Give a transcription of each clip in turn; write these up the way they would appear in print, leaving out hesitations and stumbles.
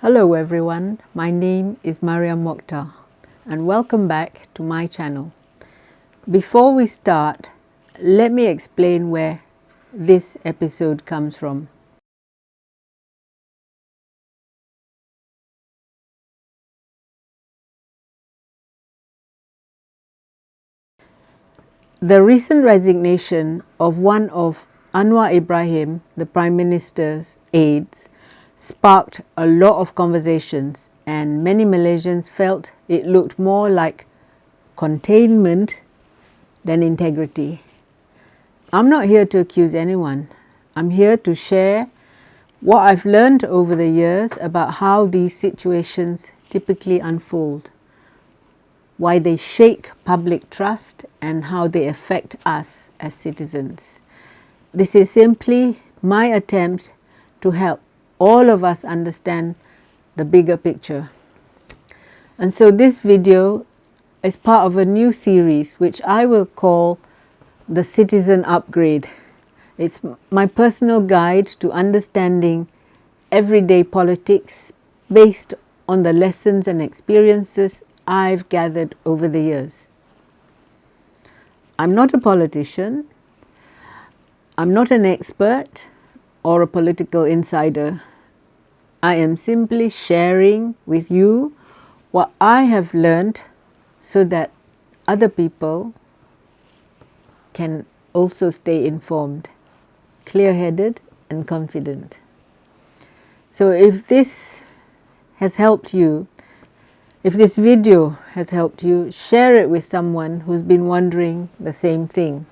Hello everyone, my name is Mariam Mokhtar and welcome back to my channel. Before we start, let me explain where this episode comes from. The recent resignation of one of Anwar Ibrahim, the Prime Minister's aides, sparked a lot of conversations, and many Malaysians felt it looked more like containment than integrity. I'm not here to accuse anyone. I'm here to share what I've learned over the years about how these situations typically unfold, why they shake public trust, and how they affect us as citizens. This is simply my attempt to help all of us understand the bigger picture. And so this video is part of a new series which I will call the Citizen Upgrade. It's my personal guide to understanding everyday politics based on the lessons and experiences I've gathered over the years. I'm not a politician. I'm not an expert or a political insider. I am simply sharing with you what I have learned so that other people can also stay informed, clear-headed and confident. So if this has helped you, if this video has helped you, share it with someone who's been wondering the same thing.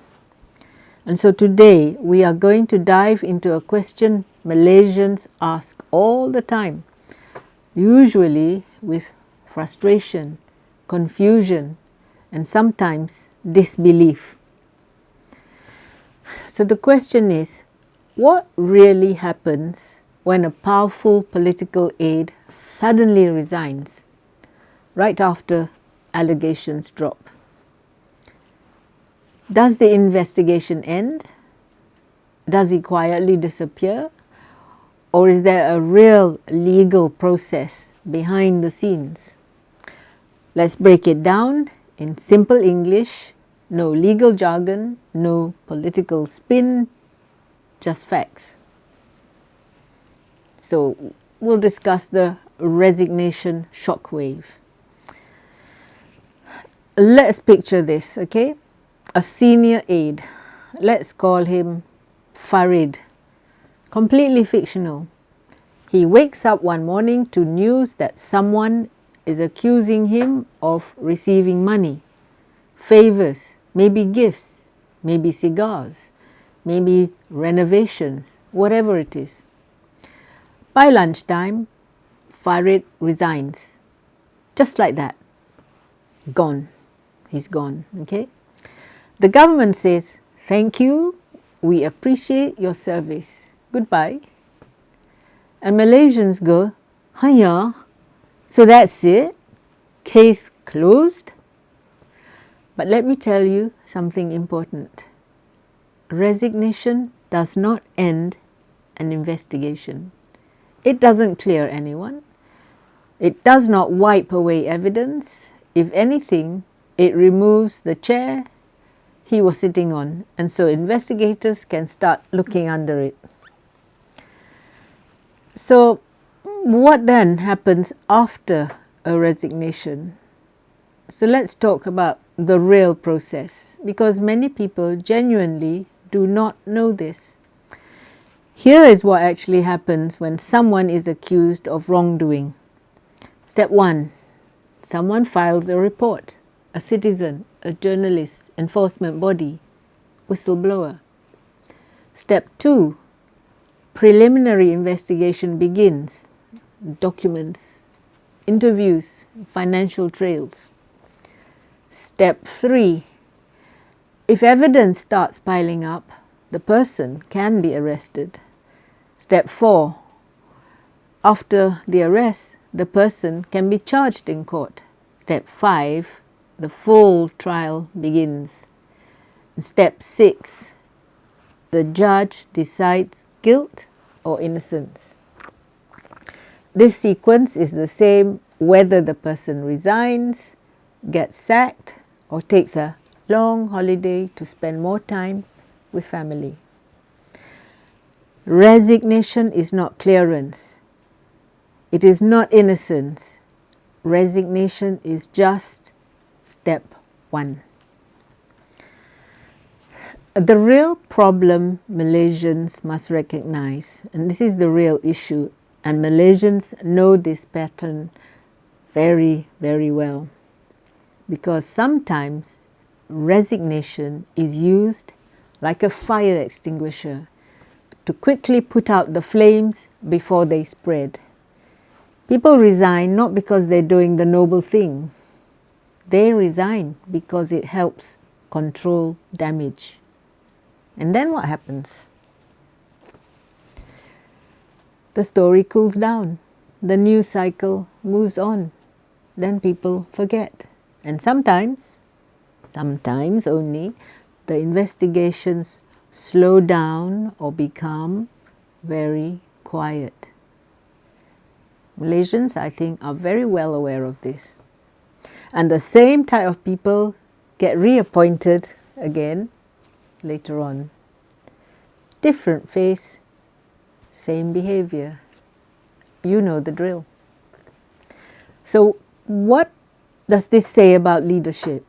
And so today we are going to dive into a question Malaysians ask all the time, usually with frustration, confusion, and sometimes disbelief. So the question is, what really happens when a powerful political aide suddenly resigns right after allegations drop? Does the investigation end? Does he quietly disappear? Or is there a real legal process behind the scenes? Let's break it down in simple English, no legal jargon, no political spin, just facts. So we'll discuss the resignation shockwave. Let's picture this, okay? A senior aide, let's call him Farid, completely fictional. He wakes up one morning to news that someone is accusing him of receiving money, favors, maybe gifts, maybe cigars, maybe renovations, whatever it is. By lunchtime, Farid resigns, just like that. Gone. He's gone, okay? The government says, thank you, we appreciate your service, goodbye. And Malaysians go, hiya, so that's it? Case closed? But let me tell you something important. Resignation does not end an investigation. It doesn't clear anyone. It does not wipe away evidence. If anything, it removes the chair he was sitting on, and so investigators can start looking under it. So what then happens after a resignation? So let's talk about the real process, because many people genuinely do not know this. Here is what actually happens when someone is accused of wrongdoing. Step 1, someone files a report. A citizen, a journalist, enforcement body, whistleblower. Step 2, preliminary investigation begins. Documents, interviews, financial trails. Step 3, if evidence starts piling up, the person can be arrested. Step 4, after the arrest, the person can be charged in court. Step 5, the full trial begins. Step 6, the judge decides guilt or innocence. this sequence is the same whether the person resigns, gets sacked, or takes a long holiday to spend more time with family. Resignation is not clearance. It is not innocence. Resignation is just step one. The real problem Malaysians must recognize, and this is the real issue, and Malaysians know this pattern very, very well, because sometimes resignation is used like a fire extinguisher to quickly put out the flames before they spread. People resign not because they're doing the noble thing. They resign because it helps control damage. And then what happens? The story cools down. The news cycle moves on. Then people forget. And sometimes only, the investigations slow down or become very quiet. Malaysians, I think, are very well aware of this. And the same type of people get reappointed again later on. Different face, same behavior. You know the drill. So what does this say about leadership?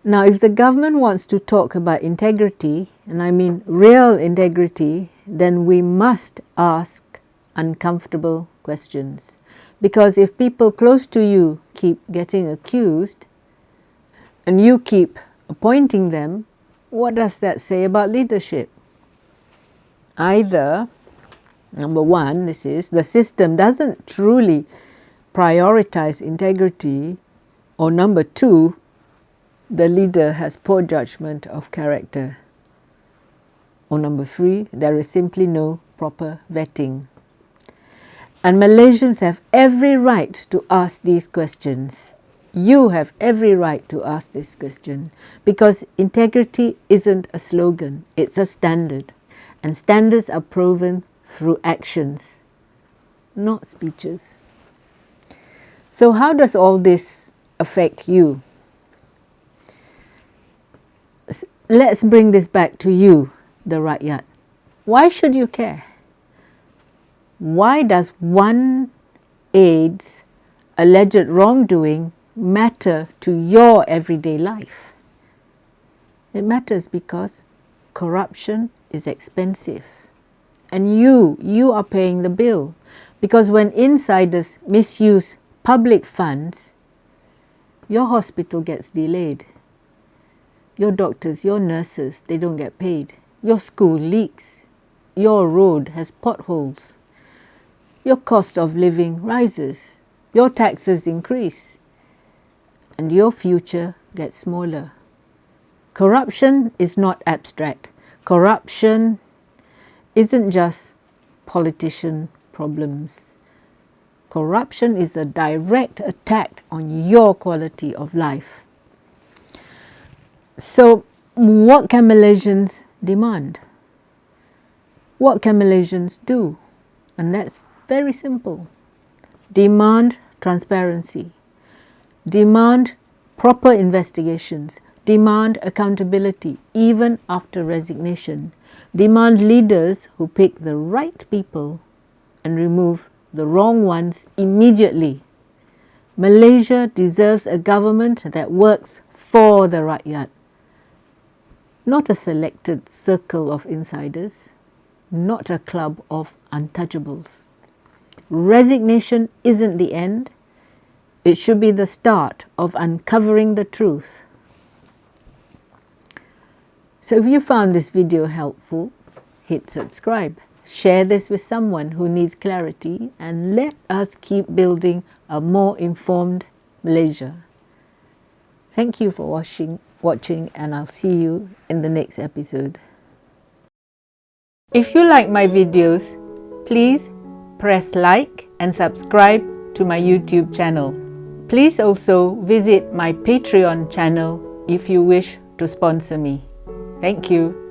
Now, if the government wants to talk about integrity, and I mean real integrity, then we must ask uncomfortable questions. Because if people close to you keep getting accused, and you keep appointing them, what does that say about leadership? Either, number one, this is, the system doesn't truly prioritize integrity, or number two, the leader has poor judgment of character, or number three, there is simply no proper vetting. And Malaysians have every right to ask these questions. You have every right to ask this question, because integrity isn't a slogan, it's a standard. And standards are proven through actions, not speeches. So how does all this affect you? Let's bring this back to you, the rakyat. Why should you care? Why does one aide's alleged wrongdoing matter to your everyday life? It matters because corruption is expensive, and you are paying the bill, because when insiders misuse public funds, your hospital gets delayed, your doctors, your nurses, they don't get paid, your school leaks, your road has potholes, your cost of living rises, your taxes increase, and your future gets smaller. Corruption is not abstract. Corruption isn't just politician problems. Corruption is a direct attack on your quality of life. So, what can Malaysians demand? What can Malaysians do? And that's very simple. Demand transparency. Demand proper investigations. Demand accountability, even after resignation. Demand leaders who pick the right people and remove the wrong ones immediately. Malaysia deserves a government that works for the rakyat, not a selected circle of insiders, not a club of untouchables. Resignation isn't the end. It should be the start of uncovering the truth. So if you found this video helpful, hit subscribe. Share this with someone who needs clarity, and let us keep building a more informed Malaysia. Thank you for watching, and I'll see you in the next episode. If you like my videos, please press like and subscribe to my YouTube channel. Please also visit my Patreon channel if you wish to sponsor me. Thank you.